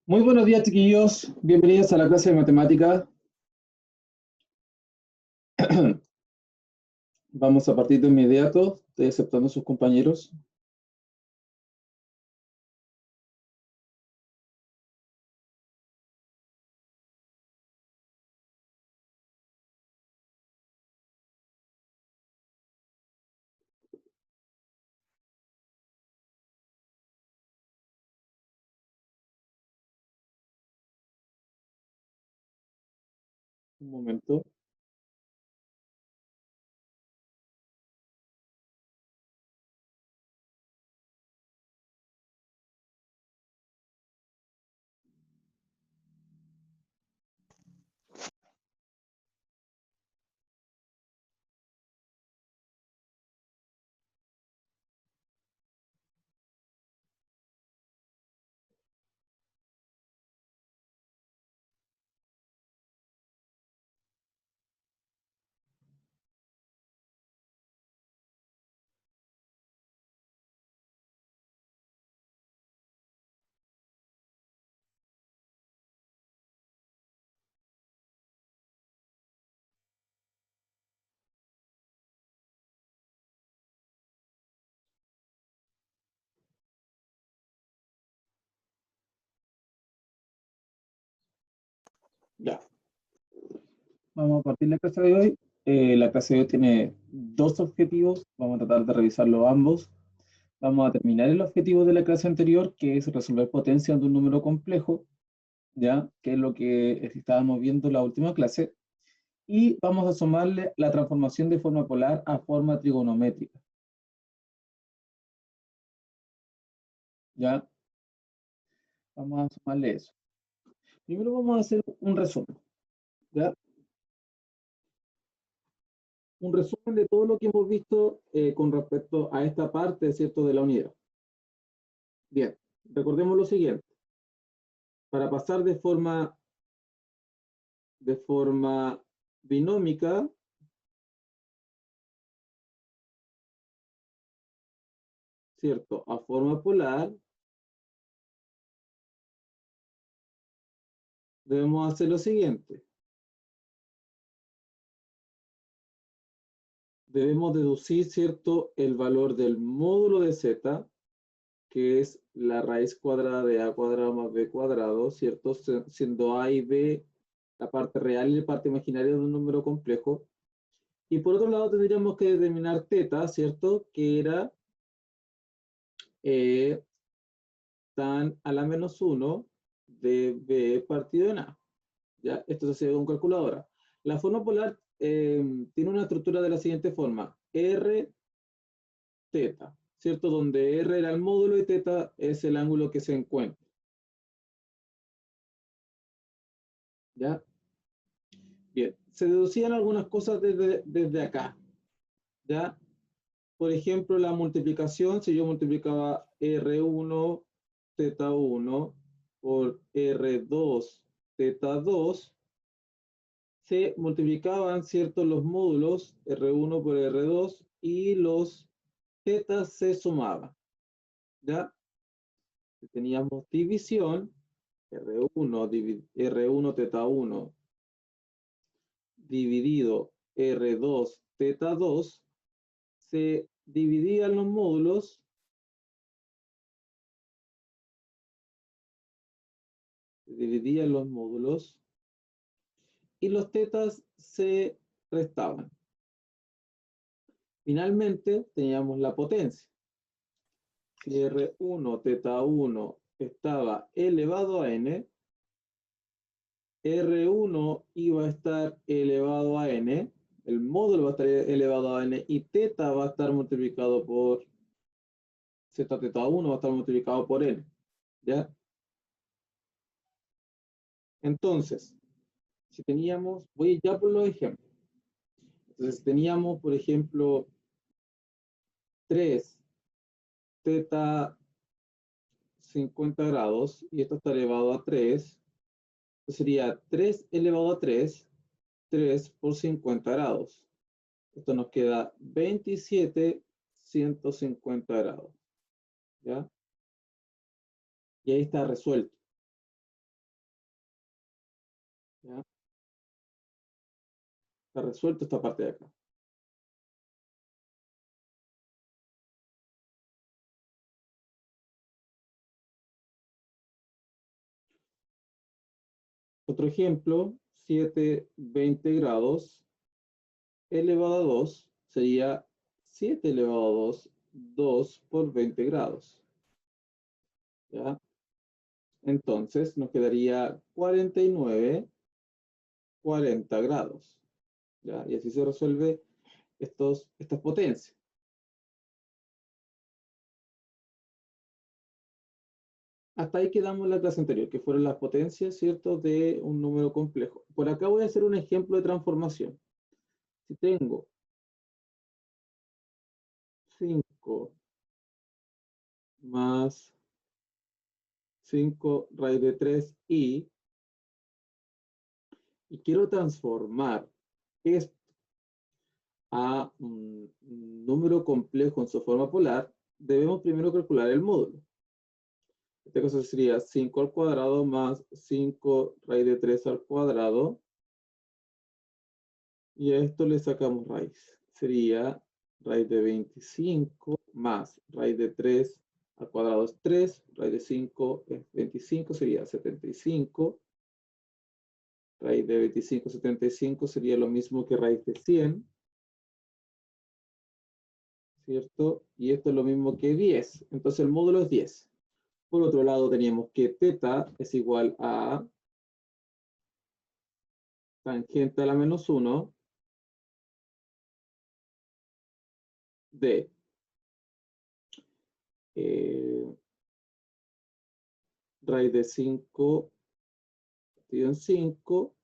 Muy buenos días, chiquillos. Bienvenidos a la clase de matemática. Vamos a partir de inmediato. Estoy aceptando a sus compañeros. Un momento. Ya. Vamos a partir la clase de hoy. La clase de hoy tiene dos objetivos. Vamos a tratar de revisarlos ambos. Vamos a terminar el objetivo de la clase anterior, que es resolver potencias de un número complejo, ¿ya? Que es lo que estábamos viendo en la última clase. Y vamos a sumarle la transformación de forma polar a forma trigonométrica, ¿ya? Vamos a sumarle eso. Primero vamos a hacer un resumen, ¿ya? Un resumen de todo lo que hemos visto con respecto a esta parte, ¿cierto?, de la unidad. Bien, recordemos lo siguiente. Para pasar de forma binómica, ¿cierto?, a forma polar, debemos hacer lo siguiente. Debemos deducir, ¿cierto?, el valor del módulo de z, que es la raíz cuadrada de a cuadrado más b cuadrado, ¿cierto? Siendo a y b la parte real y la parte imaginaria de un número complejo. Y por otro lado tendríamos que determinar θ, ¿cierto? Que era tan a la menos 1 de b partido en a. ¿Ya? Esto se hace con calculadora. La forma polar tiene una estructura de la siguiente forma. R, θ, ¿cierto? Donde R era el módulo y θ es el ángulo que se encuentra. ¿Ya? Bien, se deducían algunas cosas desde acá. ¿Ya? Por ejemplo, la multiplicación, si yo multiplicaba R1, θ1 por R2, θ2, se multiplicaban, ¿cierto?, los módulos R1 por R2 y los θ se sumaban. ¿Ya? Teníamos división, R1 θ1 dividido R2 θ2, se dividían los módulos, y los tetas se restaban. Finalmente teníamos la potencia. Si R1 θ1 estaba elevado a n, R1 iba a estar elevado a n, el módulo va a estar elevado a n, y θ va a estar multiplicado por zθ1 va a estar multiplicado por n. ¿Ya? Entonces, si teníamos, voy ya por los ejemplos. Entonces teníamos, por ejemplo, 3 θ 50 grados, y esto está elevado a 3, sería 3 elevado a 3, 3 por 50 grados. Esto nos queda 27 150 grados. ¿Ya? Y ahí está resuelto. ¿Ya? Está resuelto esta parte de acá. Otro ejemplo, 720 grados elevado a 2 sería 7 elevado a 2 por 20 grados. ¿Ya? Entonces nos quedaría 49, 40 grados. ¿Ya? Y así se resuelve estas potencias. Hasta ahí quedamos en la clase anterior, que fueron las potencias, ¿cierto?, de un número complejo. Por acá voy a hacer un ejemplo de transformación. Si tengo 5 más 5 raíz de 3i y quiero transformar esto a un número complejo en su forma polar, debemos primero calcular el módulo. En este caso sería 5 al cuadrado más 5 raíz de 3 al cuadrado. Y a esto le sacamos raíz. Sería raíz de 25 más raíz de 3 al cuadrado es 3, raíz de 5 es 25, sería 75. Raíz de 25, 75 sería lo mismo que raíz de 100, ¿cierto? Y esto es lo mismo que 10. Entonces el módulo es 10. Por otro lado teníamos que teta es igual a tangente a la menos 1 de raíz de 5 partido en 5.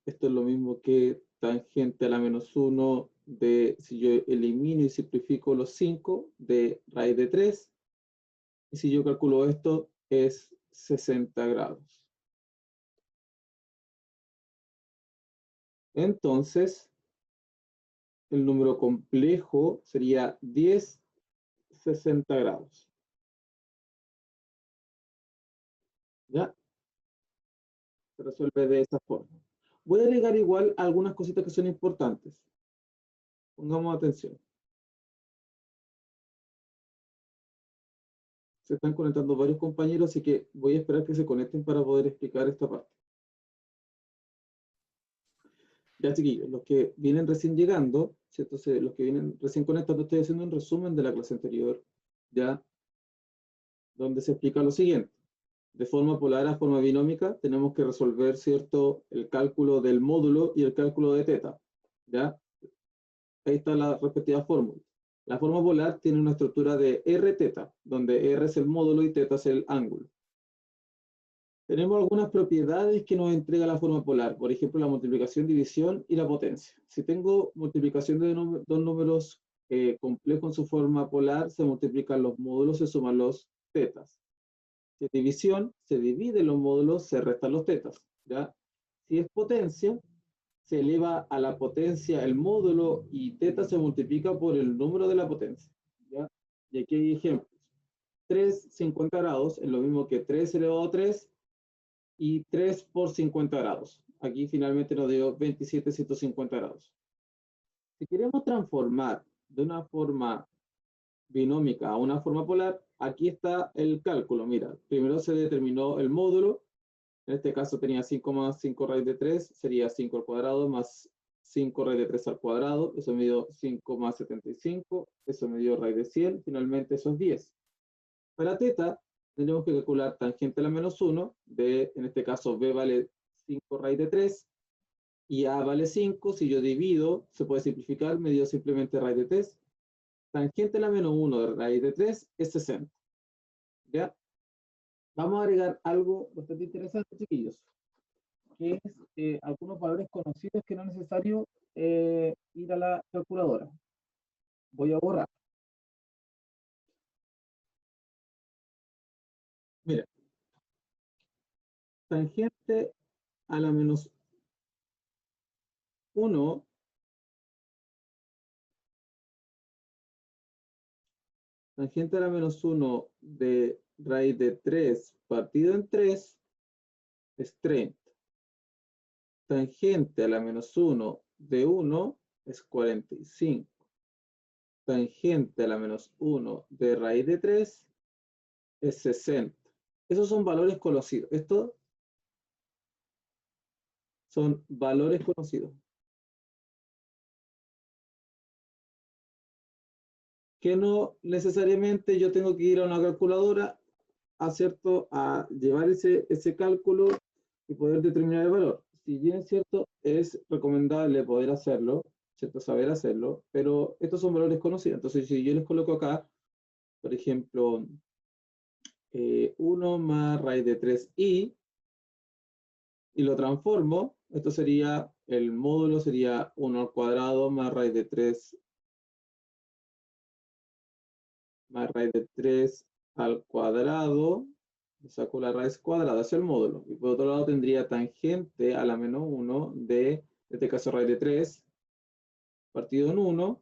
Esto es lo mismo que tangente a la menos 1 de, si yo elimino y simplifico los 5, de raíz de 3. Y si yo calculo esto, es 60 grados. Entonces, el número complejo sería 10, 60 grados. ¿Ya? Se resuelve de esa forma. Voy a agregar igual algunas cositas que son importantes. Pongamos atención. Se están conectando varios compañeros, así que voy a esperar que se conecten para poder explicar esta parte. Ya, chiquillos, los que vienen recién llegando, ¿cierto? Los que vienen recién conectando, estoy haciendo un resumen de la clase anterior, ya, donde se explica lo siguiente. De forma polar a forma binómica, tenemos que resolver, ¿cierto?, el cálculo del módulo y el cálculo de teta, ¿ya? Ahí está la respectiva fórmula. La forma polar tiene una estructura de R teta, donde R es el módulo y teta es el ángulo. Tenemos algunas propiedades que nos entrega la forma polar, por ejemplo, la multiplicación, división y la potencia. Si tengo multiplicación de dos números complejos en su forma polar, se multiplican los módulos, se suman los tetas. Si es división, se dividen los módulos, se restan los tetas. ¿Ya? Si es potencia, se eleva a la potencia el módulo y teta se multiplica por el número de la potencia. ¿Ya? Y aquí hay ejemplos. 3, 50 grados es lo mismo que 3 elevado a 3 y 3 por 50 grados. Aquí finalmente nos dio 27,150 grados. Si queremos transformar de una forma binómica a una forma polar, aquí está el cálculo. Mira, primero se determinó el módulo. En este caso tenía 5 más 5 raíz de 3, sería 5 al cuadrado más 5 raíz de 3 al cuadrado. Eso me dio 5 más 75, eso me dio raíz de 100, finalmente eso es 10. Para teta, tendremos que calcular tangente a la menos 1, de, en este caso b vale 5 raíz de 3, y a vale 5, si yo divido, se puede simplificar, me dio simplemente raíz de 3. Tangente a la menos 1 de raíz de 3 es 60. ¿Ya? Vamos a agregar algo bastante interesante, chiquillos, que es algunos valores conocidos que no es necesario ir a la calculadora. Voy a borrar. Mira, tangente a la menos 1 tangente a la menos 1 de raíz de 3 partido en 3 es 30. tangente a la menos 1 de 1 es 45. Tangente a la menos 1 de raíz de 3 es 60. Esos son valores conocidos. Estos son valores conocidos. Que no necesariamente yo tengo que ir a una calculadora ¿cierto? A llevar ese cálculo y poder determinar el valor. Si bien es cierto, es recomendable poder hacerlo, ¿cierto? Saber hacerlo, pero estos son valores conocidos. Entonces, si yo les coloco acá, por ejemplo, 1 más raíz de 3i, y lo transformo, esto sería, el módulo sería 1 al cuadrado más raíz de 3 más raíz de 3 al cuadrado, saco la raíz cuadrada, es el módulo. Y por otro lado tendría tangente a la menos 1 de, en este caso, raíz de 3 partido en 1.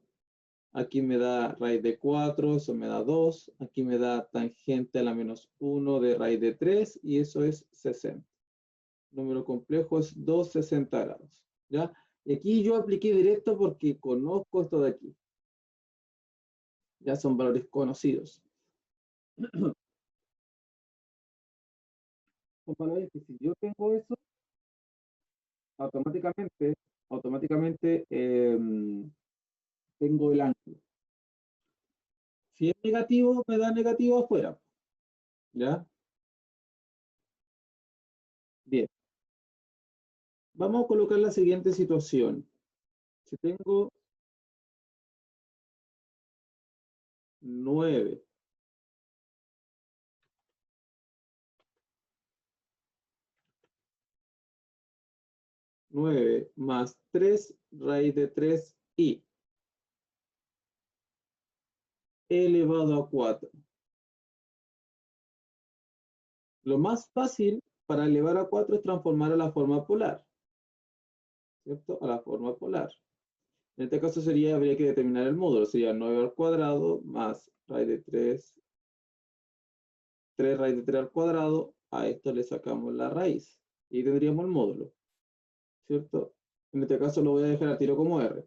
Aquí me da raíz de 4, eso me da 2. Aquí me da tangente a la menos 1 de raíz de 3 y eso es 60. El número complejo es 260 grados. ¿Ya? Y aquí yo apliqué directo porque conozco esto de aquí. Ya son valores conocidos. Son valores que si yo tengo eso, automáticamente tengo el ángulo. Si es negativo, me da negativo afuera. ¿Ya? Bien. Vamos a colocar la siguiente situación. Si tengo 9 más 3 raíz de 3i elevado a 4. Lo más fácil para elevar a 4 es transformar a la forma polar, ¿cierto? A la forma polar. En este caso habría que determinar el módulo, sería 9 al cuadrado más raíz de 3 raíz de 3 al cuadrado, a esto le sacamos la raíz y tendríamos el módulo, ¿cierto? En este caso lo voy a dejar a tiro como R.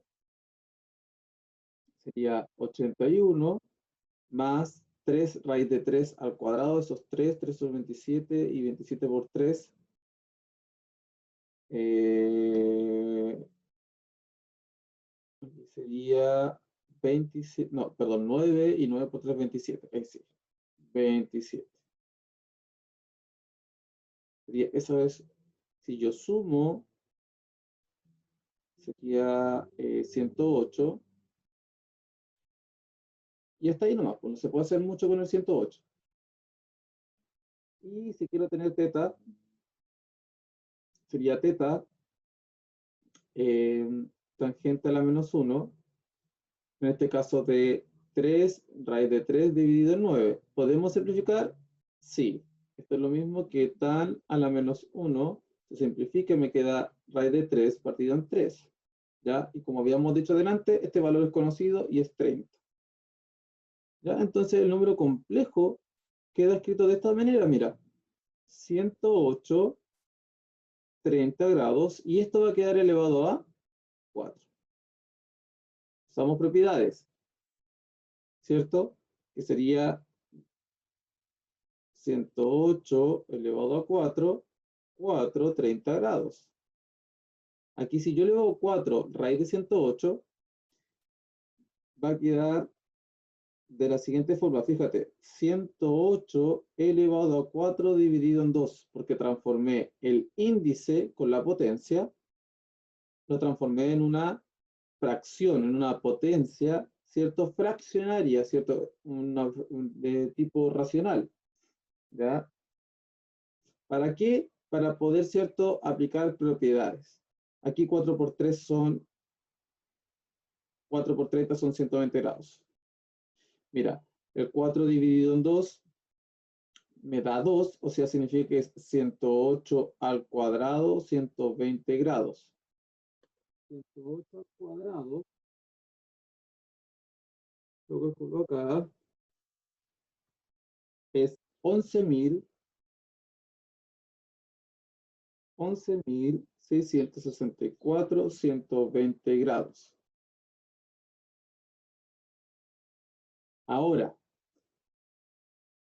Sería 81 más 3 raíz de 3 al cuadrado, esos 3 son 27 y 27 por 3. Sería 27, no, perdón, 9 y 9 por 3, 27. Ahí sí, 27. Eso es, si yo sumo, sería 108. Y hasta ahí nomás, pues no se puede hacer mucho con el 108. Y si quiero tener teta, sería teta eh, tangente a la menos 1, en este caso de 3 raíz de 3 dividido en 9. ¿Podemos simplificar? Sí. Esto es lo mismo que tan a la menos 1. Se simplifica y me queda raíz de 3 partido en 3. ¿Ya? Y como habíamos dicho adelante, este valor es conocido y es 30. ¿Ya? Entonces el número complejo queda escrito de esta manera, mira. 108, 30 grados, y esto va a quedar elevado a 4. Usamos propiedades, ¿cierto? Que sería 108 elevado a 4, 30 grados. Aquí si yo elevo 4 raíz de 108, va a quedar de la siguiente forma. Fíjate, 108 elevado a 4 dividido en 2, porque transformé el índice con la potencia, lo transformé en una fracción, en una potencia, ¿cierto? Fraccionaria, ¿cierto? De tipo racional, ¿ya? ¿Para qué? Para poder, ¿cierto? Aplicar propiedades. Aquí 4 por 3 son, 4 por 30 son 120 grados. Mira, el 4 dividido en 2 me da 2, o sea, significa que es 108 al cuadrado, 120 grados. 108 al cuadrado, lo que coloca es 11.000 11.664, 120 grados. Ahora,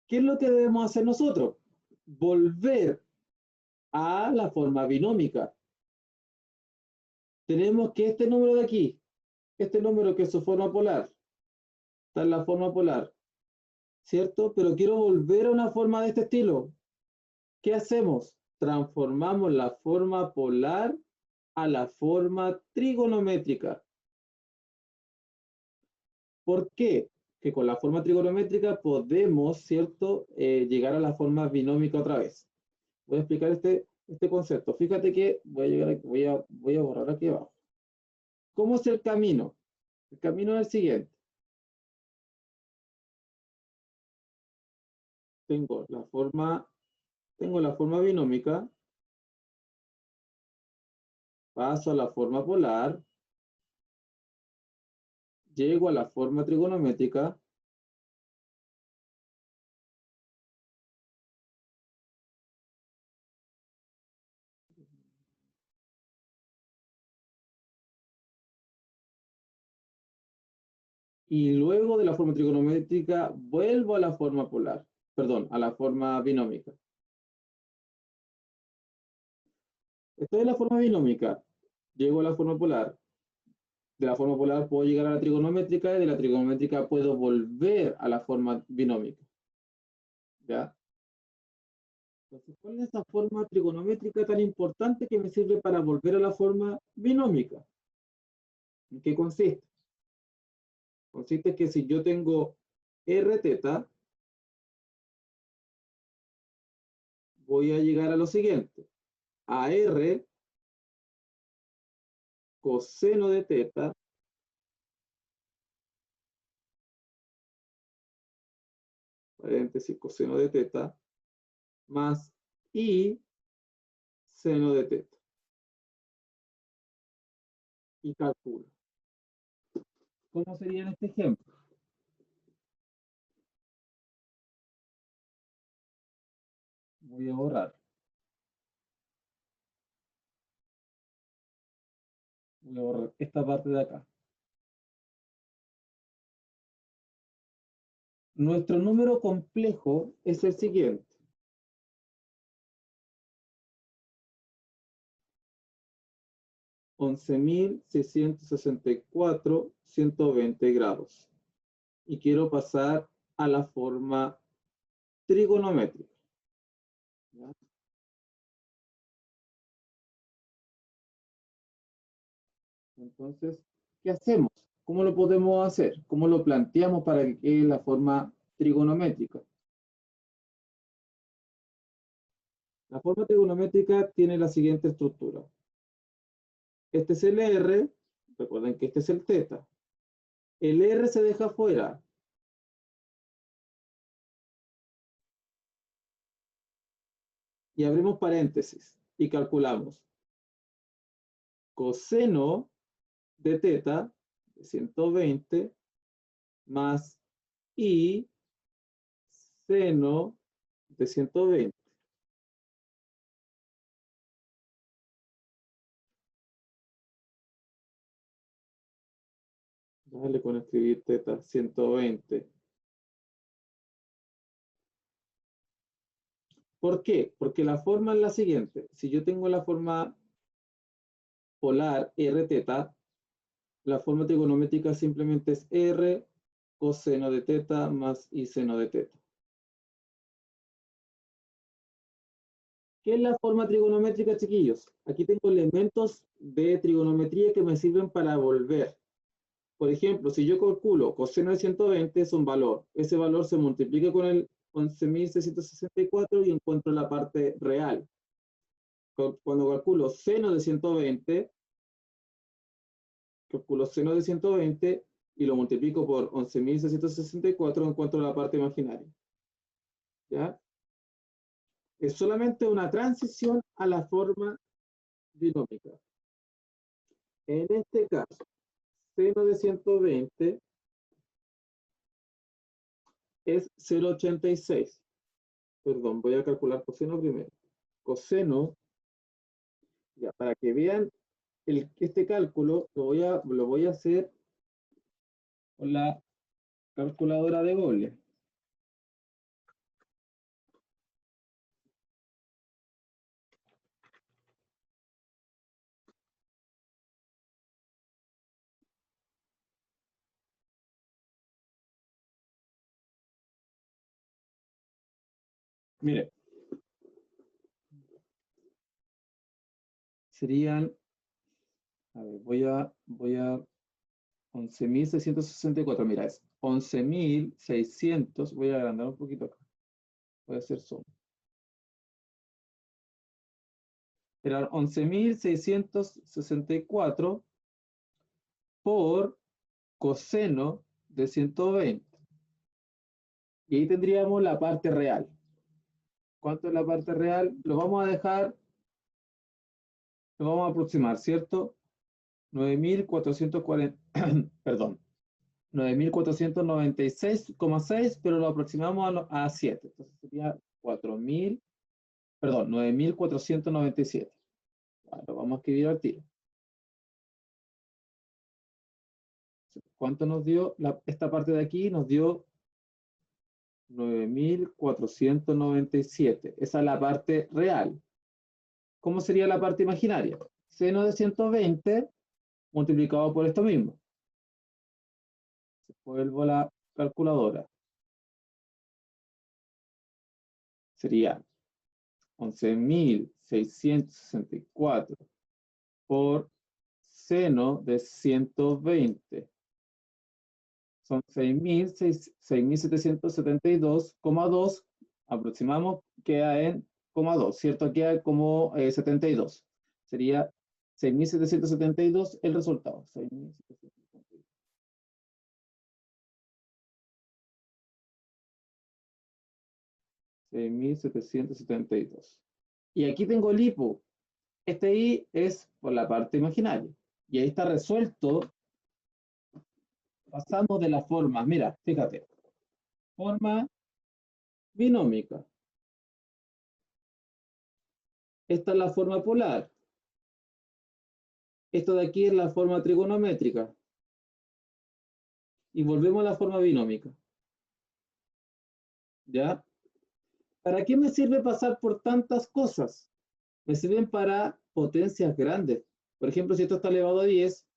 ¿qué es lo que debemos hacer nosotros? Volver a la forma binómica. Tenemos que este número de aquí, este número que es su forma polar, está en la forma polar, ¿cierto? Pero quiero volver a una forma de este estilo. ¿Qué hacemos? Transformamos la forma polar a la forma trigonométrica. ¿Por qué? Que con la forma trigonométrica podemos, ¿cierto?, llegar a la forma binómica otra vez. Voy a explicar este concepto. Fíjate que voy a borrar aquí abajo. ¿Cómo es el camino? El camino es el siguiente. Tengo la forma binómica, paso a la forma polar, llego a la forma trigonométrica, y luego de la forma trigonométrica vuelvo a la forma polar, perdón, a la forma binómica. Estoy en la forma binómica, llego a la forma polar, de la forma polar puedo llegar a la trigonométrica y de la trigonométrica puedo volver a la forma binómica. ¿Ya? Entonces, ¿cuál es esa forma trigonométrica tan importante que me sirve para volver a la forma binómica? ¿En qué consiste? Consiste en que si yo tengo r teta, voy a llegar a lo siguiente. A r coseno de teta paréntesis coseno de teta, más i seno de teta. Y calculo. ¿Cómo sería en este ejemplo? Voy a borrar. Voy a borrar esta parte de acá. Nuestro número complejo es el siguiente. (11.664, 120 grados. Y quiero pasar a la forma trigonométrica. ¿Ya? Entonces, ¿qué hacemos? ¿Cómo lo podemos hacer? ¿Cómo lo planteamos para que quede la forma trigonométrica? La forma trigonométrica tiene la siguiente estructura. Este es el R, recuerden que este es el teta. El R se deja fuera. Y abrimos paréntesis y calculamos. Coseno de teta de 120 más i seno de 120. Dale con escribir teta 120. ¿Por qué? Porque la forma es la siguiente. Si yo tengo la forma polar r teta, la forma trigonométrica simplemente es r coseno de teta más i seno de teta. ¿Qué es la forma trigonométrica, chiquillos? Aquí tengo elementos de trigonometría que me sirven para volver. Por ejemplo, si yo calculo coseno de 120 es un valor. Ese valor se multiplica con el 11.664 y encuentro la parte real. Cuando calculo seno de 120, calculo seno de 120 y lo multiplico por 11.664, encuentro la parte imaginaria. ¿Ya? Es solamente una transición a la forma binómica. En este caso, seno de 120 es 0,86. Perdón, voy a calcular coseno primero. Coseno Ya, para que vean este cálculo, lo voy a hacer con la calculadora de Google. Mire, serían, a ver, voy a 11.664, mira, es 11.600, voy a agrandar un poquito acá, voy a hacer zoom. Eran 11.664 por coseno de 120. Y ahí tendríamos la parte real. ¿Cuánto es la parte real? Lo vamos a dejar, lo vamos a aproximar, ¿cierto? 9.440, perdón, 9.496,6, pero lo aproximamos a 7. Entonces sería 4.000, perdón, 9.497. Lo vamos a escribir al tiro. ¿Cuánto nos dio? Esta parte de aquí nos dio 9.497. Esa es la parte real. ¿Cómo sería la parte imaginaria? Seno de 120 multiplicado por esto mismo. Vuelvo a la calculadora. Sería 11.664 por seno de 120. Son 6.772,2. Aproximamos, queda en 2, ¿cierto? Queda como 72. Sería 6.772 el resultado. 6.772. 6.772. Y aquí tengo el hipo. Este I es por la parte imaginaria. Y ahí está resuelto. Pasamos de las formas. Mira, fíjate. Forma binómica. Esta es la forma polar. Esto de aquí es la forma trigonométrica. Y volvemos a la forma binómica. ¿Ya? ¿Para qué me sirve pasar por tantas cosas? Me sirven para potencias grandes. Por ejemplo, si esto está elevado a 10,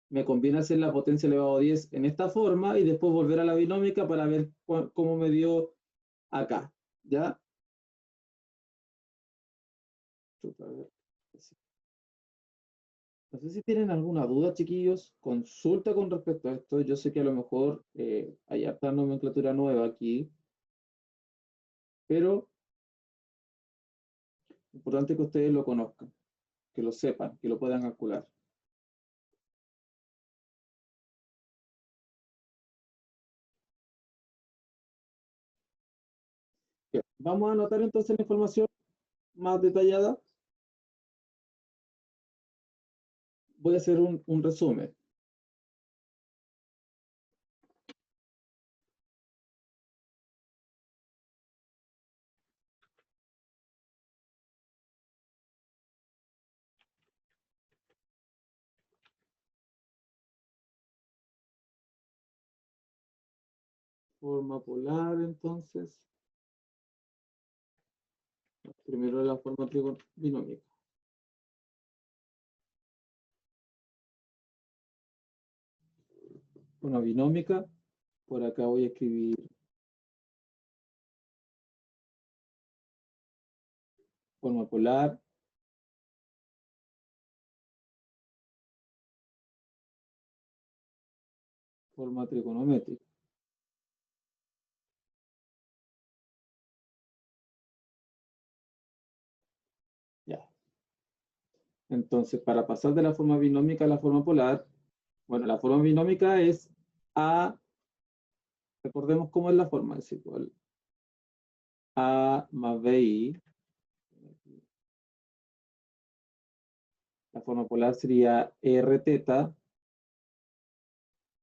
me conviene hacer la potencia elevado a 10 en esta forma y después volver a la binómica para ver cómo me dio acá. ¿Ya? No sé si tienen alguna duda, chiquillos. Consulta con respecto a esto. Yo sé que a lo mejor hay harta nomenclatura nueva aquí, pero es importante que ustedes lo conozcan, que lo sepan, que lo puedan calcular. Bien, vamos a anotar entonces la información más detallada. Voy a hacer un resumen. Forma polar, entonces. Primero la forma binómica. Forma binómica. Por acá voy a escribir forma polar. Forma trigonométrica. Ya. Entonces, para pasar de la forma binómica a la forma polar, bueno, la forma binómica es A, recordemos cómo es la forma, es igual A más BI. La forma polar sería R teta.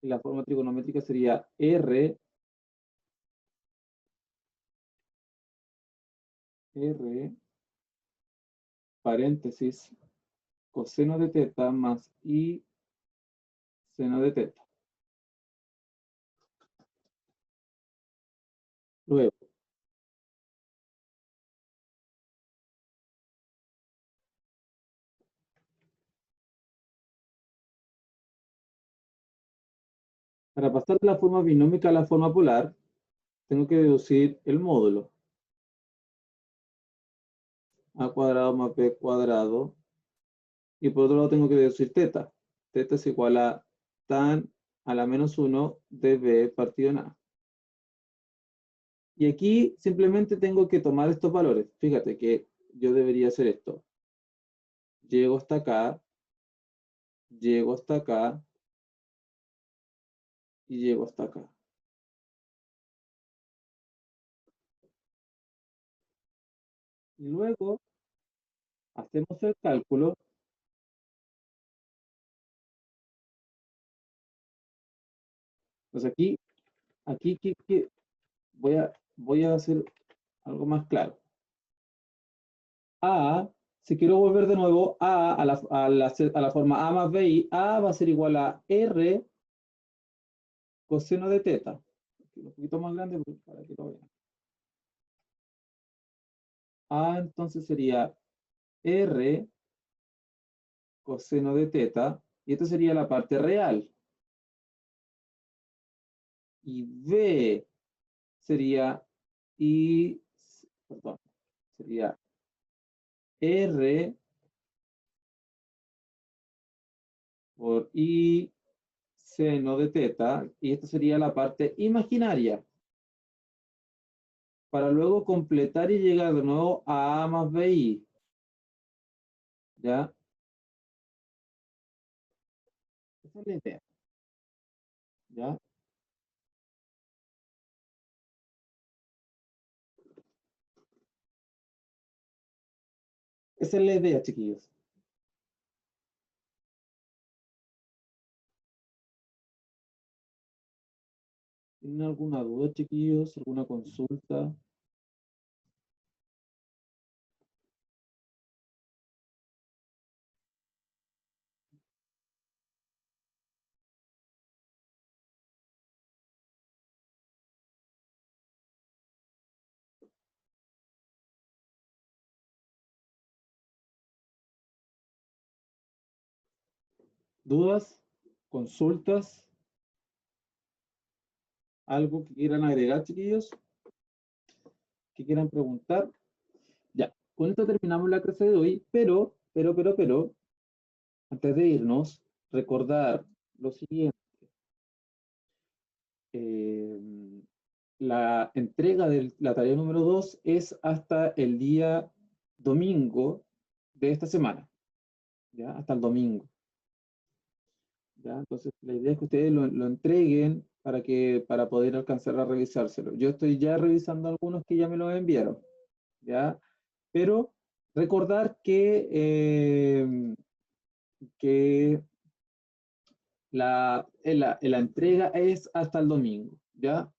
Y la forma trigonométrica sería R paréntesis coseno de teta más I seno de teta. Luego, para pasar de la forma binómica a la forma polar, tengo que deducir el módulo. A cuadrado más B cuadrado. Y por otro lado tengo que deducir teta. Teta es igual a tan a la menos 1 de B partido en A. Y aquí simplemente tengo que tomar estos valores. Fíjate que yo debería hacer esto. Llego hasta acá, llego hasta acá, y llego hasta acá. Y luego hacemos el cálculo. Pues aquí voy a hacer algo más claro. A, si quiero volver de nuevo, a la forma A más BI, A va a ser igual a R coseno de teta. Un poquito más grande para que lo vean. A entonces sería R coseno de teta, y esto sería la parte real. Y B sería sería R por I seno de teta, y esta sería la parte imaginaria, para luego completar y llegar de nuevo a A más BI. ¿Ya? Esa es la idea. ¿Ya? Esa es la idea, chiquillos. ¿Tienen alguna duda, chiquillos? ¿Alguna consulta? ¿Dudas? ¿Consultas? ¿Algo que quieran agregar, chiquillos? ¿Que quieran preguntar? Ya, con esto terminamos la clase de hoy, pero, antes de irnos, recordar lo siguiente. La entrega de la tarea número 2 es hasta el día domingo de esta semana, ¿ya? Hasta el domingo. ¿Ya? Entonces, la idea es que ustedes lo entreguen para poder alcanzar a revisárselo. Yo estoy ya revisando algunos que ya me lo enviaron, ¿ya? Pero recordar que la entrega es hasta el domingo, ¿ya?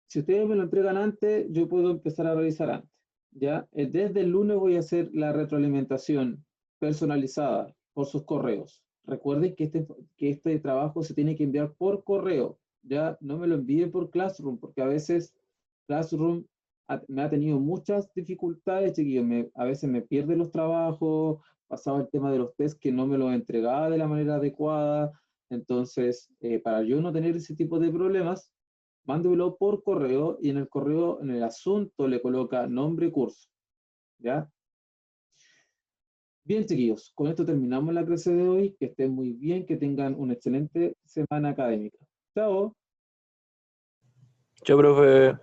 Si ustedes me lo entregan antes, yo puedo empezar a revisar antes, ¿ya? Desde el lunes voy a hacer la retroalimentación personalizada por sus correos. Recuerden que este trabajo se tiene que enviar por correo, ¿ya? No me lo envíen por Classroom, porque a veces Classroom me ha tenido muchas dificultades, chiquillos. A veces me pierde los trabajos, pasaba el tema de los test que no me los entregaba de la manera adecuada. Entonces, para yo no tener ese tipo de problemas, mándelo por correo, y en el correo, en el asunto, le coloca nombre curso, ¿ya? Bien, chiquillos, con esto terminamos la clase de hoy. Que estén muy bien, que tengan una excelente semana académica. Chao. Chao, profe.